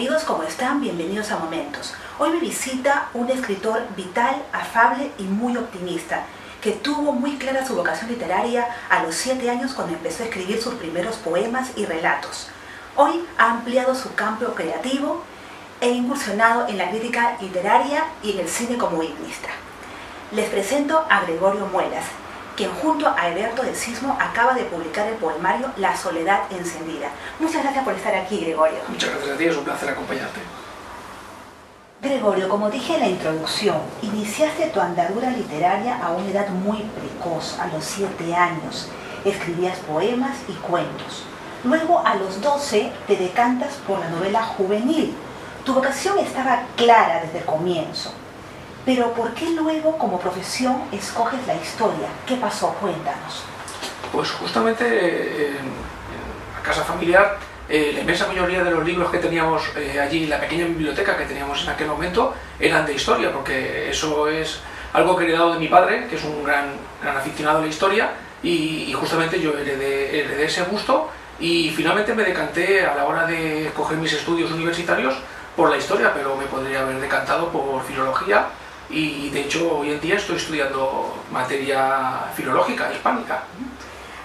amigos, ¿cómo están? Bienvenidos a Momentos. Hoy me visita un escritor vital, afable y muy optimista, que tuvo muy clara su vocación literaria a los 7 años cuando empezó a escribir sus primeros poemas y relatos. Hoy ha ampliado su campo creativo e incursionado en la crítica literaria y en el cine como guionista. Les presento a Gregorio Muelas, quien junto a Heberto de Sismo acaba de publicar el poemario La soledad encendida. Muchas gracias por estar aquí, Gregorio. Muchas gracias a ti, es un placer acompañarte. Gregorio, como dije en la introducción, iniciaste tu andadura literaria a una edad muy precoz, a los 7 años. Escribías poemas y cuentos. Luego, a los 12, te decantas por la novela juvenil. Tu vocación estaba clara desde el comienzo. Pero ¿por qué luego, como profesión, escoges la historia? ¿Qué pasó? Cuéntanos. Pues justamente en la casa familiar, la inmensa mayoría de los libros que teníamos allí, la pequeña biblioteca que teníamos en aquel momento, eran de historia, porque eso es algo que he heredado de mi padre, que es un gran aficionado a la historia, y justamente yo heredé ese gusto, y finalmente me decanté a la hora de escoger mis estudios universitarios por la historia, pero me podría haber decantado por filología. Y de hecho hoy en día estoy estudiando materia filológica hispánica.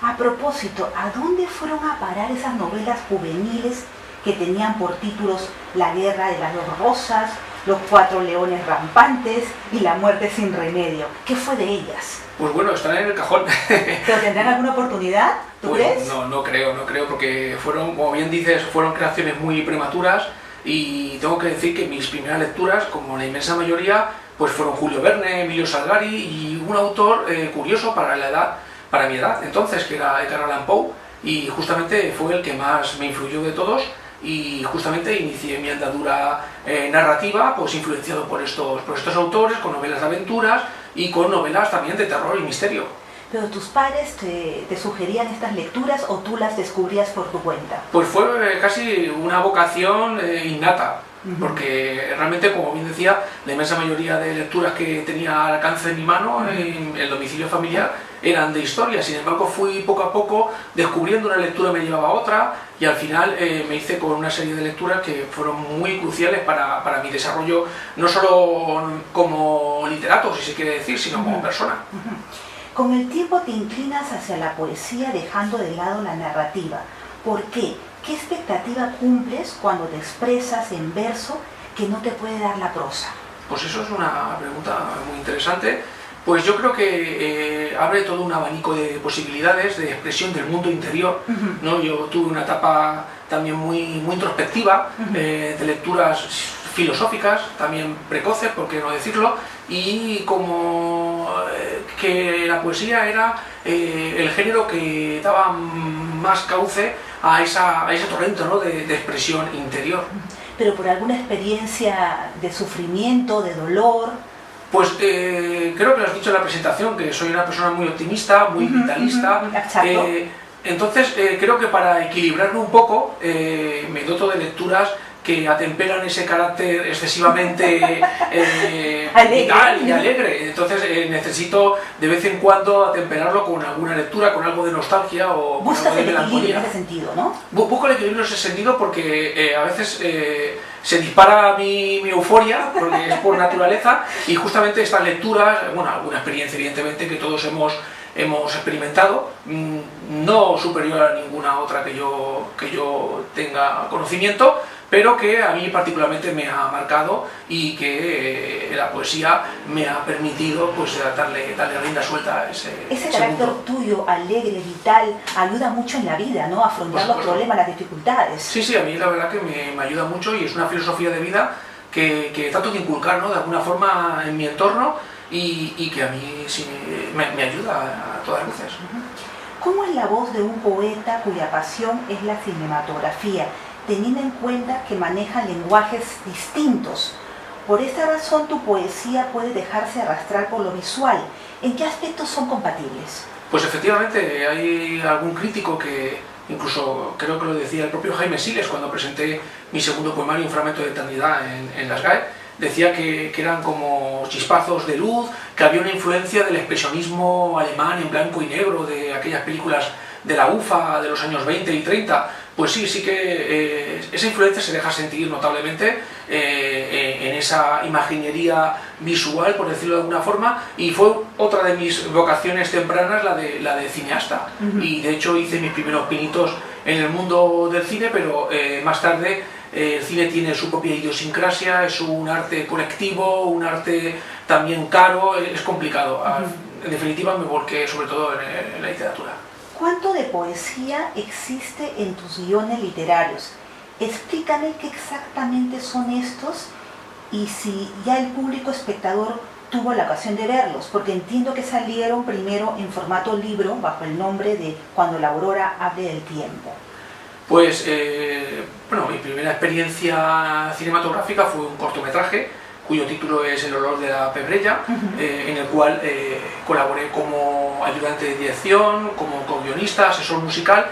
A propósito, ¿a dónde fueron a parar esas novelas juveniles que tenían por títulos La guerra de las 2 rosas, Los 4 leones rampantes y La muerte sin remedio? ¿Qué fue de ellas? Pues bueno, están en el cajón. ¿Pero tendrán alguna oportunidad? ¿Tú crees? No creo, porque fueron, como bien dices, fueron creaciones muy prematuras, y tengo que decir que mis primeras lecturas, como la inmensa mayoría, pues fueron Julio Verne, Emilio Salgari y un autor curioso para mi edad entonces, que era Edgar Allan Poe, y justamente fue el que más me influyó de todos, y justamente inicié mi andadura narrativa, pues influenciado por estos autores, con novelas de aventuras y con novelas también de terror y misterio. ¿Pero tus padres te sugerían estas lecturas o tú las descubrías por tu cuenta? Pues fue casi una vocación innata, porque realmente, como bien decía, la inmensa mayoría de lecturas que tenía al alcance de mi mano en el domicilio familiar eran de historia. Sin embargo, fui poco a poco descubriendo, una lectura me llevaba a otra, y al final me hice con una serie de lecturas que fueron muy cruciales para mi desarrollo, no solo como literato, si se quiere decir, sino como persona. Con el tiempo te inclinas hacia la poesía dejando de lado la narrativa. ¿Por qué? ¿Qué expectativa cumples cuando te expresas en verso que no te puede dar la prosa? Pues eso es una pregunta muy interesante. Pues yo creo que abre todo un abanico de posibilidades de expresión del mundo interior, ¿no? Yo tuve una etapa también muy introspectiva, de lecturas filosóficas, también precoces, por qué no decirlo, y como que la poesía era el género que daba más cauce a ese torrente, ¿no?, de expresión interior. ¿Pero por alguna experiencia de sufrimiento, de dolor? Pues creo que lo has dicho en la presentación, que soy una persona muy optimista, muy vitalista. Entonces creo que para equilibrarlo un poco me doto de lecturas que atemperan ese carácter excesivamente vital y alegre. Entonces necesito de vez en cuando atemperarlo con alguna lectura, con algo de nostalgia o con algo de melancolía. Buscas el equilibrio en ese sentido, ¿no? Busco el equilibrio en ese sentido porque a veces se dispara mi euforia, porque es por naturaleza, y justamente estas lecturas, bueno, alguna experiencia evidentemente que todos hemos experimentado, no superior a ninguna otra que yo tenga conocimiento, pero que a mí particularmente me ha marcado, y que la poesía me ha permitido pues darle rienda suelta a ese carácter mundo. Tuyo, alegre, vital, ayuda mucho en la vida, ¿no? A afrontar los problemas, las dificultades. Sí, a mí la verdad que me ayuda mucho, y es una filosofía de vida que trato de inculcar, ¿no?, de alguna forma en mi entorno, y que a mí sí me ayuda a todas luces. ¿Cómo es la voz de un poeta cuya pasión es la cinematografía, teniendo en cuenta que manejan lenguajes distintos? Por esta razón tu poesía puede dejarse arrastrar por lo visual. ¿En qué aspectos son compatibles? Pues efectivamente, hay algún crítico que, incluso creo que lo decía el propio Jaime Siles cuando presenté mi segundo poemario, Un fragmento de eternidad, en las GAE, decía que eran como chispazos de luz, que había una influencia del expresionismo alemán en blanco y negro, de aquellas películas de la UFA de los años 20 y 30, pues sí que esa influencia se deja sentir notablemente en esa imaginería visual, por decirlo de alguna forma, y fue otra de mis vocaciones tempranas la de cineasta. Y de hecho hice mis primeros pinitos en el mundo del cine, pero más tarde el cine tiene su propia idiosincrasia, es un arte colectivo, un arte también caro, es complicado. En definitiva me volqué sobre todo en la literatura. ¿Cuánto de poesía existe en tus guiones literarios? Explícame qué exactamente son estos y si ya el público espectador tuvo la ocasión de verlos, porque entiendo que salieron primero en formato libro bajo el nombre de Cuando la aurora hable del tiempo. Pues, bueno, mi primera experiencia cinematográfica fue un cortometraje cuyo título es El olor de la pebrella, en el cual colaboré como ayudante de dirección, como co-guionista, asesor musical.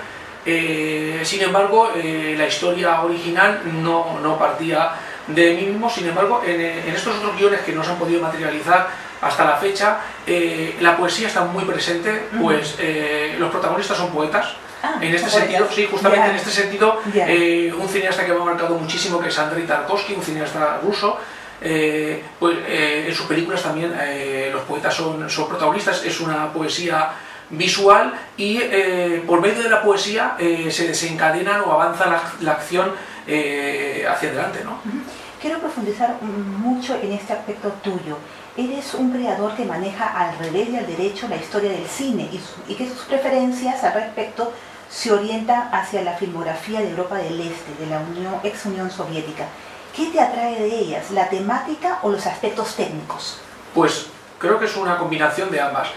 Sin embargo, la historia original no partía de mí mismo. Sin embargo, en estos otros guiones que no se han podido materializar hasta la fecha, la poesía está muy presente, pues los protagonistas son poetas. En este sentido, sí, justamente en este sentido, un cineasta que me ha marcado muchísimo, que es Andrei Tarkovsky, un cineasta ruso, pues, en sus películas también los poetas son protagonistas. Es una poesía visual y por medio de la poesía se desencadena o avanza la acción hacia adelante, ¿no? Quiero profundizar mucho en este aspecto tuyo. Eres un creador que maneja al revés y al derecho la historia del cine y que sus preferencias al respecto se orientan hacia la filmografía de Europa del Este, de la ex Unión Soviética. ¿Qué te atrae de ellas, la temática o los aspectos técnicos? Pues creo que es una combinación de ambas.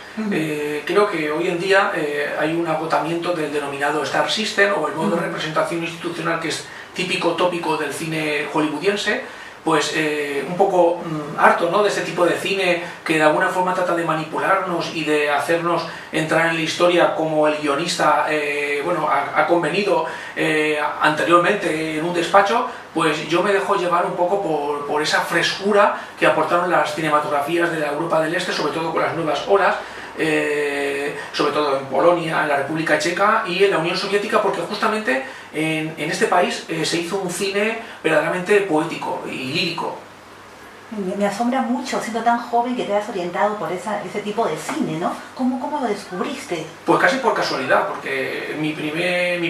Creo que hoy en día hay un agotamiento del denominado Star System o el modo de representación institucional que es típico tópico del cine hollywoodiense, pues un poco harto, ¿no?, de este tipo de cine que de alguna forma trata de manipularnos y de hacernos entrar en la historia como el guionista bueno, ha convenido anteriormente en un despacho. Pues yo me dejo llevar un poco por esa frescura que aportaron las cinematografías de la Europa del Este, sobre todo con las nuevas olas, sobre todo en Polonia, en la República Checa y en la Unión Soviética, porque justamente en este país se hizo un cine verdaderamente poético y lírico. Me asombra mucho, siendo tan joven, que te has orientado por ese tipo de cine, ¿no? ¿Cómo lo descubriste? Pues casi por casualidad, porque mi primer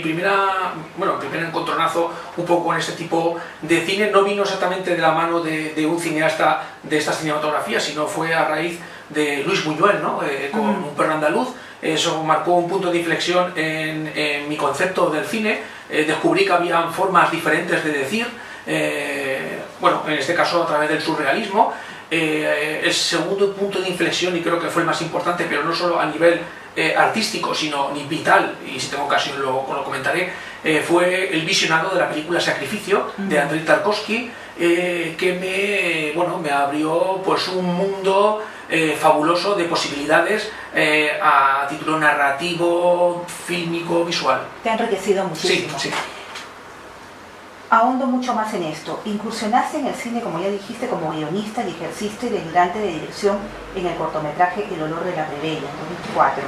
encontronazo un poco con este tipo de cine no vino exactamente de la mano de un cineasta de estas cinematografías, sino fue a raíz de Luis Buñuel, ¿no? Con Un perro andaluz. Eso marcó un punto de inflexión en mi concepto del cine. Descubrí que había formas diferentes de decir, bueno, en este caso a través del surrealismo. El segundo punto de inflexión, y creo que fue el más importante, pero no solo a nivel artístico, sino vital, y si tengo ocasión lo comentaré, fue el visionado de la película Sacrificio, de Andrei Tarkovsky, que me abrió pues un mundo fabuloso de posibilidades a título narrativo, fílmico, visual. Te ha enriquecido muchísimo. Sí, sí. Ahondo mucho más en esto. Incursionaste en el cine, como ya dijiste, como guionista y ejerciste de ayudante de dirección en el cortometraje El olor de la plebeya, en 2004.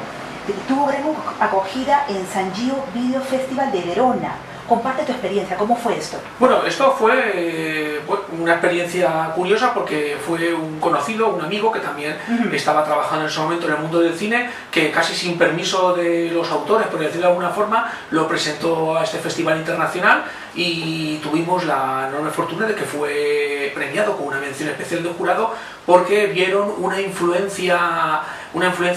Tuvo gran acogida en San Gio Video Festival de Verona. Comparte tu experiencia, ¿cómo fue esto? Bueno, esto fue una experiencia curiosa porque fue un conocido, un amigo que también estaba trabajando en ese momento en el mundo del cine, que casi sin permiso de los autores, por decirlo de alguna forma, lo presentó a este festival internacional y tuvimos la enorme fortuna de que fue premiado con una mención especial del jurado porque vieron una influencia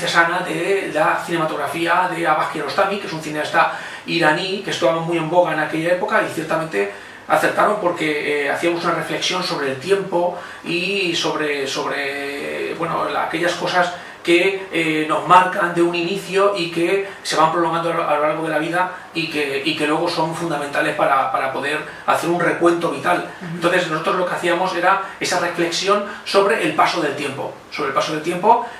sana de la cinematografía de Abbas Kiarostami, que es un cineasta iraní que estaba muy en boga en aquella época, y ciertamente acertaron porque hacíamos una reflexión sobre el tiempo y sobre aquellas cosas que nos marcan de un inicio y que se van prolongando a lo largo de la vida y que luego son fundamentales para poder hacer un recuento vital. Entonces nosotros lo que hacíamos era esa reflexión sobre el paso del tiempo,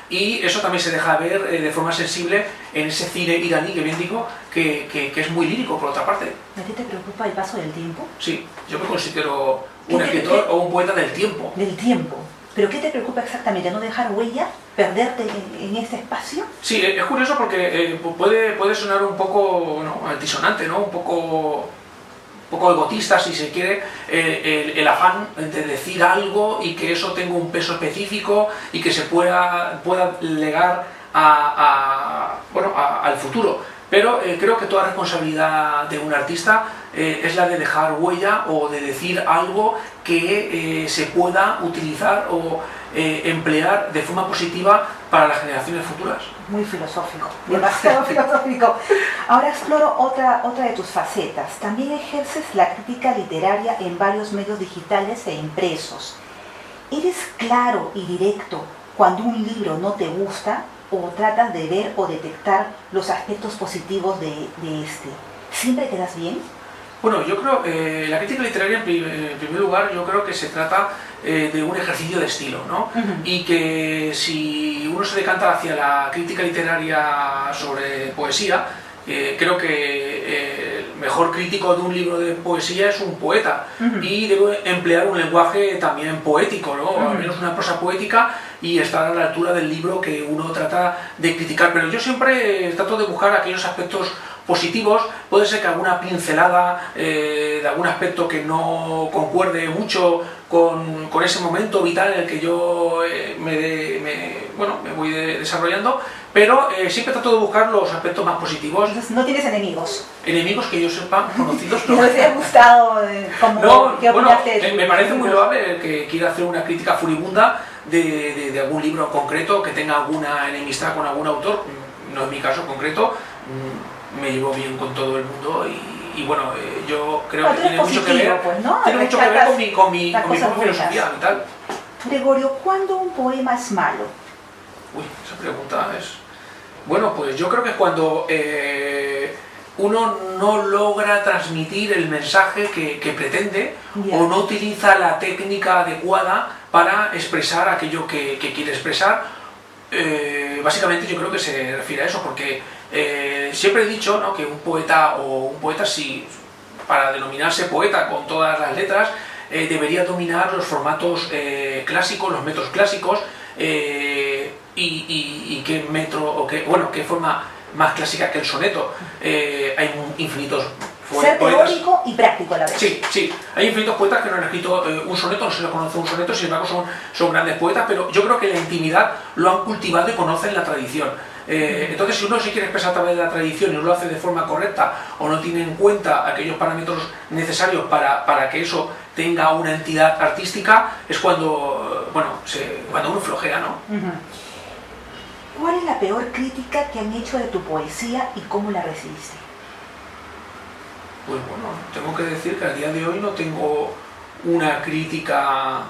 y eso también se deja ver de forma sensible en ese cine iraní, que bien digo, que es muy lírico por otra parte. ¿A ti te preocupa el paso del tiempo? Sí, yo me considero un escritor o un poeta del tiempo. Del tiempo. ¿Pero qué te preocupa exactamente? ¿No dejar huella? ¿Perderte en ese espacio? Sí, es curioso porque puede sonar un poco, bueno, altisonante, ¿no? Un poco egotista, si se quiere, el afán de decir algo y que eso tenga un peso específico y que se pueda legar al futuro. Pero creo que toda responsabilidad de un artista es la de dejar huella o de decir algo que se pueda utilizar o emplear de forma positiva para las generaciones futuras. Muy filosófico, demasiado filosófico. Ahora exploro otra de tus facetas. También ejerces la crítica literaria en varios medios digitales e impresos. ¿Eres claro y directo cuando un libro no te gusta o tratas de ver o detectar los aspectos positivos de este? ¿Siempre quedas bien? Bueno, yo creo la crítica literaria, en primer lugar, yo creo que se trata de un ejercicio de estilo, ¿no? Y que si uno se decanta hacia la crítica literaria sobre poesía, creo que el mejor crítico de un libro de poesía es un poeta y debe emplear un lenguaje también poético, ¿no? Al menos una prosa poética y estar a la altura del libro que uno trata de criticar. Pero yo siempre trato de buscar aquellos aspectos positivos. Puede ser que alguna pincelada de algún aspecto que no concuerde mucho con ese momento vital en el que yo me voy desarrollando, pero siempre trato de buscar los aspectos más positivos. Entonces, ¿no tienes enemigos? Enemigos que yo sepa, conocidos no. ¿No te ha gustado? ¿Qué opinaste de me parece muy loable el que quiera hacer una crítica furibunda de algún libro concreto, que tenga alguna enemistad con algún autor. No es mi caso concreto. Me llevo bien con todo el mundo y bueno, yo creo que tiene mucho que ver, pues, ¿no? Tiene mucho que ver con mi propia filosofía vital. Gregorio, ¿cuándo un poema es malo? Uy, esa pregunta es... Bueno, pues yo creo que cuando uno no logra transmitir el mensaje que pretende o no utiliza la técnica adecuada para expresar aquello que quiere expresar. Básicamente yo creo que se refiere a eso, porque siempre he dicho, ¿no?, que un poeta sí, para denominarse poeta con todas las letras, debería dominar los formatos clásicos, los metros clásicos, y qué forma más clásica que el soneto. Hay infinitos ser poetas. teórico y práctico a la vez. Sí, hay infinitos poetas que no han escrito un soneto, no se les conoce un soneto, sin embargo son grandes poetas, pero yo creo que la intimidad lo han cultivado y conocen la tradición. Entonces, si uno se quiere expresar a través de la tradición y no lo hace de forma correcta o no tiene en cuenta aquellos parámetros necesarios para que eso tenga una entidad artística, es cuando uno flojea, ¿no? ¿Cuál es la peor crítica que han hecho de tu poesía y cómo la recibiste? Pues bueno, tengo que decir que al día de hoy no tengo una crítica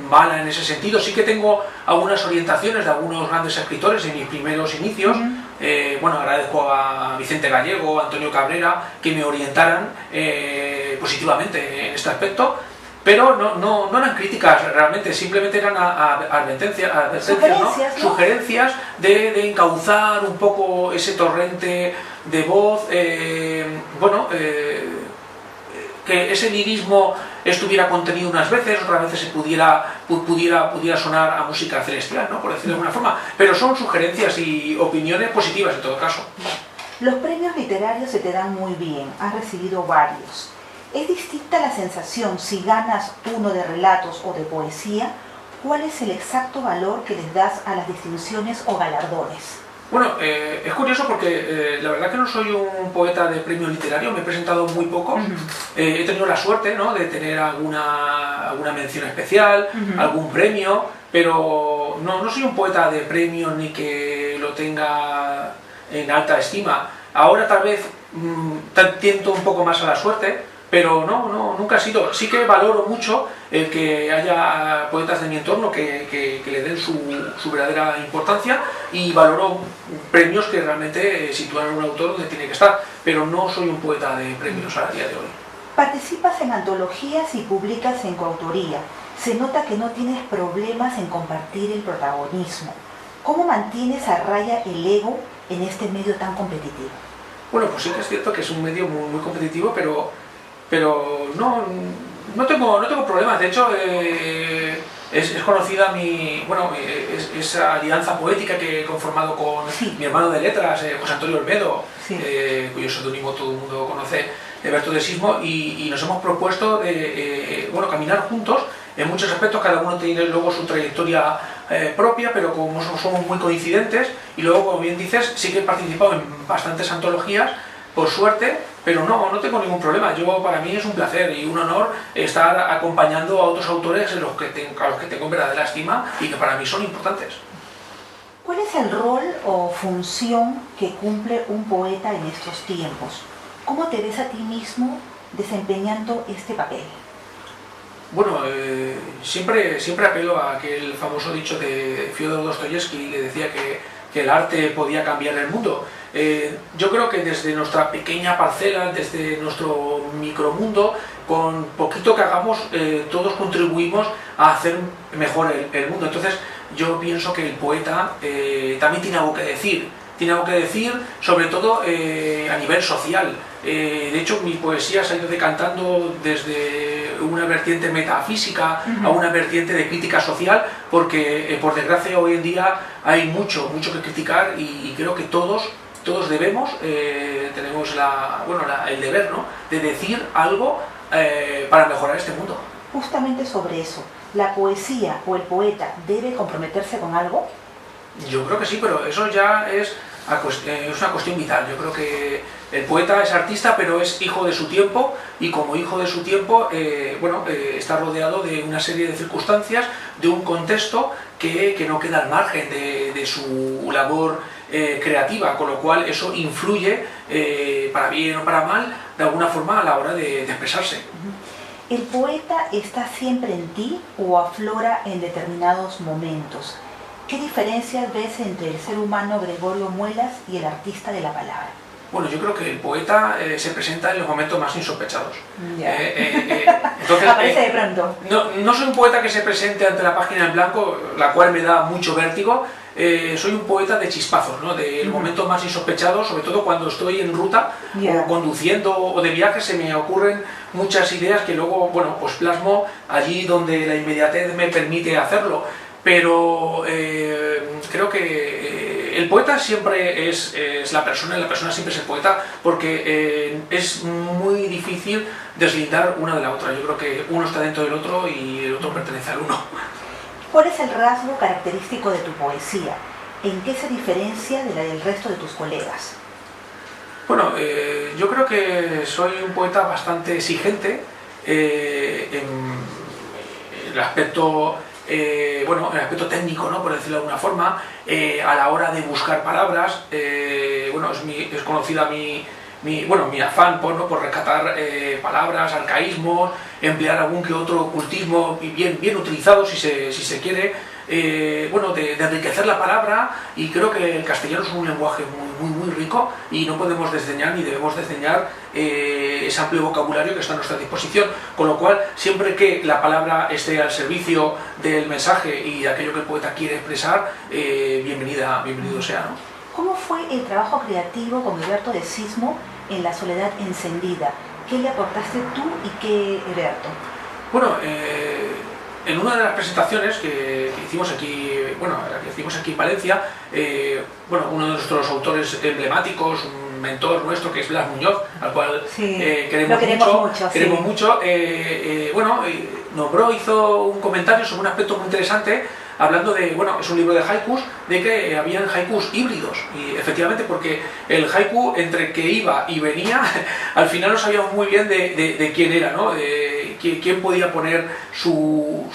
mala en ese sentido. Sí que tengo algunas orientaciones de algunos grandes escritores en mis primeros inicios. Agradezco a Vicente Gallego, a Antonio Cabrera, que me orientaran positivamente en este aspecto, pero no eran críticas realmente, simplemente eran advertencias, sugerencias, ¿no? Sugerencias de encauzar un poco ese torrente de voz, que ese lirismo estuviera contenido unas veces, otras veces se pudiera sonar a música celestial, ¿no?, por decirlo de alguna forma, pero son sugerencias y opiniones positivas en todo caso. Los premios literarios se te dan muy bien, has recibido varios. ¿Es distinta la sensación si ganas uno de relatos o de poesía? ¿Cuál es el exacto valor que les das a las distinciones o galardones? Bueno, es curioso porque la verdad que no soy un poeta de premio literario, me he presentado muy pocos. He tenido la suerte, ¿no?, de tener alguna mención especial, algún premio, pero no soy un poeta de premio ni que lo tenga en alta estima. Ahora tal vez tiento un poco más a la suerte, pero nunca ha sido. Sí que valoro mucho el que haya poetas de mi entorno que le den su verdadera importancia, y valoro premios que realmente sitúan a un autor donde tiene que estar, pero no soy un poeta de premios a día de hoy. Participas en antologías y publicas en coautoría. Se nota que no tienes problemas en compartir el protagonismo. ¿Cómo mantienes a raya el ego en este medio tan competitivo? Bueno, pues sí que es cierto que es un medio muy competitivo, pero no tengo problemas. De hecho, Es conocida esa alianza poética que he conformado con mi hermano de letras, José Antonio Olmedo, cuyo seudónimo todo el mundo conoce, de Berto de Sismo, y nos hemos propuesto de caminar juntos en muchos aspectos. Cada uno tiene luego su trayectoria propia, pero como somos muy coincidentes, y luego, como bien dices, sí que he participado en bastantes antologías, por suerte, pero no tengo ningún problema. Para mí es un placer y un honor estar acompañando a otros autores a los que tengo verdadera estima y que para mí son importantes. ¿Cuál es el rol o función que cumple un poeta en estos tiempos? ¿Cómo te ves a ti mismo desempeñando este papel? Bueno, siempre apelo a aquel famoso dicho de Fyodor Dostoyevsky, que decía que el arte podía cambiar el mundo. Yo creo que desde nuestra pequeña parcela, desde nuestro micromundo, con poquito que hagamos, todos contribuimos a hacer mejor el mundo. Entonces yo pienso que el poeta también tiene algo que decir. Tiene algo que decir, sobre todo a nivel social. De hecho, mi poesía se ha ido decantando desde una vertiente metafísica a una vertiente de crítica social, porque por desgracia hoy en día hay mucho que criticar, y creo que todos debemos, tenemos el deber, ¿no?, de decir algo para mejorar este mundo. Justamente sobre eso, ¿la poesía o el poeta debe comprometerse con algo? Yo creo que sí, pero eso ya es una cuestión vital. Yo creo que el poeta es artista, pero es hijo de su tiempo, y como hijo de su tiempo está rodeado de una serie de circunstancias, de un contexto que no queda al margen de su labor creativa, con lo cual eso influye, para bien o para mal, de alguna forma a la hora de expresarse. ¿El poeta está siempre en ti o aflora en determinados momentos? ¿Qué diferencias ves entre el ser humano Gregorio Muelas y el artista de la palabra? Bueno, yo creo que el poeta se presenta en los momentos más insospechados. Entonces, aparece de pronto. No soy un poeta que se presente ante la página en blanco, la cual me da mucho vértigo. Soy un poeta de chispazos, ¿no?, del momento más insospechado, sobre todo cuando estoy en ruta o conduciendo o de viaje. Se me ocurren muchas ideas que luego pues plasmo allí donde la inmediatez me permite hacerlo. Pero creo que el poeta siempre es la persona, y la persona siempre es el poeta, porque es muy difícil deslindar una de la otra. Yo creo que uno está dentro del otro y el otro pertenece al uno. ¿Cuál es el rasgo característico de tu poesía? ¿En qué se diferencia de la del resto de tus colegas? Bueno, yo creo que soy un poeta bastante exigente en el aspecto el aspecto técnico, ¿no?, por decirlo de alguna forma, a la hora de buscar palabras. Es conocida mi afán por rescatar palabras, arcaísmos, emplear algún que otro ocultismo bien utilizado, si se quiere, de enriquecer la palabra. Y creo que el castellano es un lenguaje muy rico, y no podemos desdeñar ni debemos desdeñar ese amplio vocabulario que está a nuestra disposición, con lo cual siempre que la palabra esté al servicio del mensaje y de aquello que el poeta quiere expresar, bienvenido sea, ¿no? ¿Cómo fue el trabajo creativo con Berto de Sismo en La soledad encendida? ¿Qué le aportaste tú y qué Berto? Bueno, en una de las presentaciones que hicimos aquí, en Valencia, uno de nuestros autores emblemáticos, un mentor nuestro, que es Blas Muñoz, al cual queremos mucho, hizo un comentario sobre un aspecto muy interesante, hablando de, es un libro de haikus, de que habían haikus híbridos, y efectivamente, porque el haiku, entre que iba y venía, al final no sabíamos muy bien de quién era, ¿no?, de quién podía poner su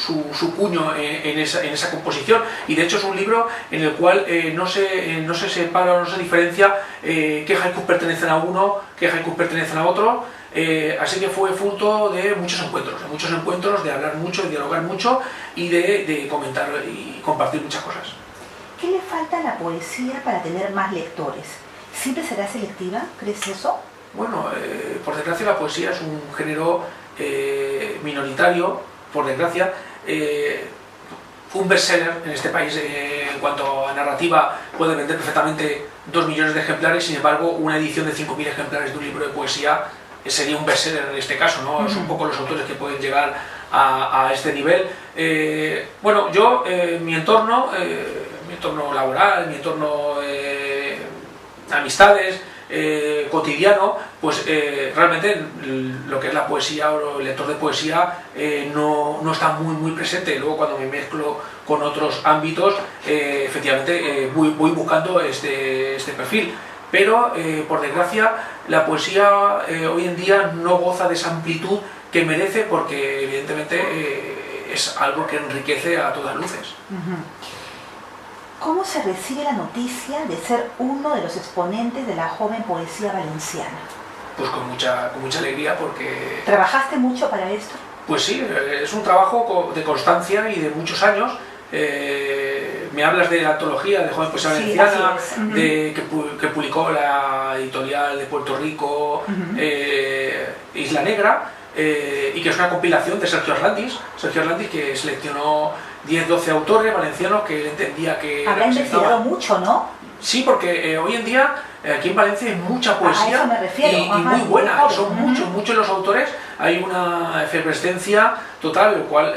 cuño en esa composición. Y de hecho es un libro en el cual no se separa o no se diferencia qué haikus pertenecen a uno, qué haikus pertenecen a otro. Así que fue fruto de muchos encuentros, de hablar mucho, de dialogar mucho, y de comentar y compartir muchas cosas. ¿Qué le falta a la poesía para tener más lectores? ¿Siempre será selectiva? ¿Crees eso? Bueno, por desgracia la poesía es un género minoritario, por desgracia. Un bestseller en este país, en cuanto a narrativa, puede vender perfectamente 2 millones de ejemplares. Sin embargo, una edición de 5.000 ejemplares de un libro de poesía sería un bestseller en este caso, ¿no? Son un poco los autores que pueden llegar a este nivel. Bueno, yo, mi entorno laboral, mi entorno amistades, cotidiano, pues realmente lo que es la poesía o el lector de poesía no está muy presente. Luego cuando me mezclo con otros ámbitos, efectivamente voy buscando este perfil. Pero por desgracia la poesía hoy en día no goza de esa amplitud que merece, porque evidentemente es algo que enriquece a todas luces. ¿Cómo se recibe la noticia de ser uno de los exponentes de la joven poesía valenciana? Pues con mucha alegría, porque... ¿Trabajaste mucho para esto? Pues sí, es un trabajo de constancia y de muchos años. Me hablas de la antología de joven poesía valenciana, que publicó la editorial de Puerto Rico, Isla Negra, y que es una compilación de Sergio Arlandis, que seleccionó 10-12 autores valencianos que él entendía que... Habrá investigado mucho, ¿no? Sí, porque hoy en día aquí en Valencia hay mucha poesía, a eso me refiero, y muy buena, son muchos los autores, hay una efervescencia total, lo cual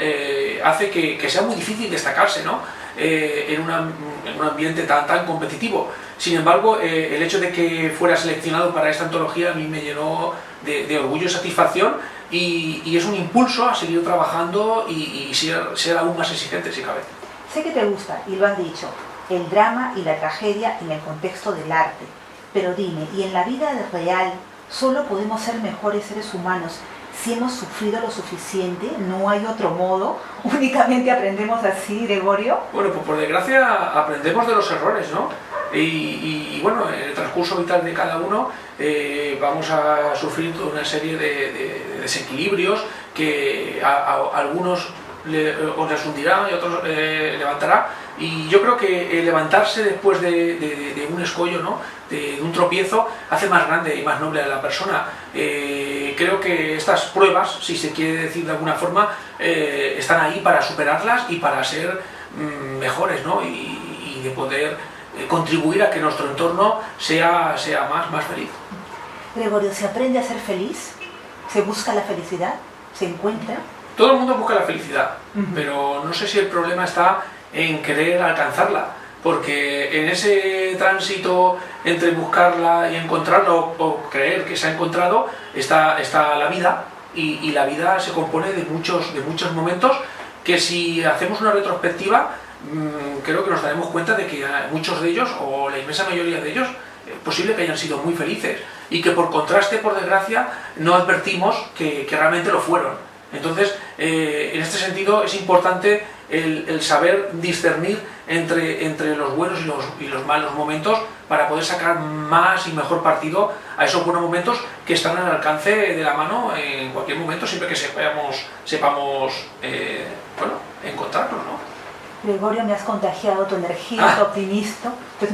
hace que sea muy difícil destacarse, ¿no? En un ambiente tan competitivo. Sin embargo, el hecho de que fuera seleccionado para esta antología a mí me llenó de orgullo y satisfacción, y es un impulso a seguir trabajando y ser aún más exigente, si cabe. Sé que te gusta, y lo has dicho, el drama y la tragedia en el contexto del arte. Pero dime, ¿y en la vida real solo podemos ser mejores seres humanos si hemos sufrido lo suficiente? ¿No hay otro modo? ¿Únicamente aprendemos así, Gregorio? Bueno, pues por desgracia aprendemos de los errores, ¿no? Y bueno, en el transcurso vital de cada uno vamos a sufrir toda una serie de desequilibrios que a algunos les hundirá y a otros levantará. Y yo creo que levantarse después de un escollo, ¿no? de un tropiezo, hace más grande y más noble a la persona. Creo que estas pruebas, si se quiere decir de alguna forma, están ahí para superarlas y para ser mejores, ¿no? y de poder contribuir a que nuestro entorno sea más feliz. Gregorio, ¿se aprende a ser feliz? ¿Se busca la felicidad? ¿Se encuentra? Todo el mundo busca la felicidad, pero no sé si el problema está en querer alcanzarla, porque en ese tránsito entre buscarla y encontrarla, o creer que se ha encontrado, está la vida, y la vida se compone de muchos momentos que, si hacemos una retrospectiva, creo que nos daremos cuenta de que muchos de ellos, o la inmensa mayoría de ellos, es posible que hayan sido muy felices, y que por contraste, por desgracia, no advertimos que realmente lo fueron. Entonces, en este sentido es importante el saber discernir entre los buenos y los malos momentos, para poder sacar más y mejor partido a esos buenos momentos que están al alcance de la mano en cualquier momento, siempre que sepamos encontrarlos, ¿no? Gregorio, me has contagiado tu energía, tu optimismo. Pues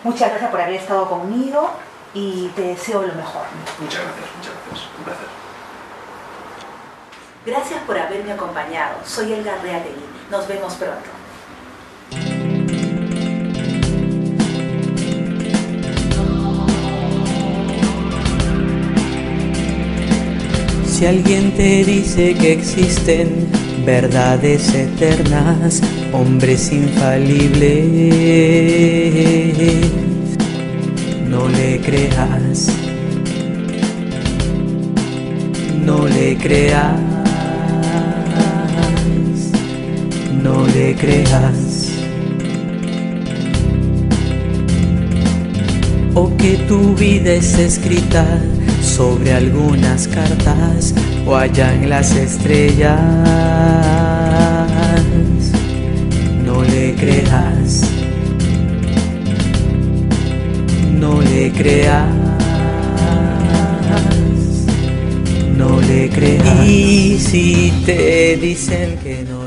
muchas gracias por haber estado conmigo y te deseo lo mejor. Muchas gracias, un placer. Gracias por haberme acompañado. Soy Elga Reategui. Nos vemos pronto. Si alguien te dice que existen verdades eternas, hombres infalibles, no le creas, no le creas, no le creas. O que tu vida es escrita sobre algunas cartas o allá en las estrellas, no le creas, no le creas, no le creas. Y si te dicen que no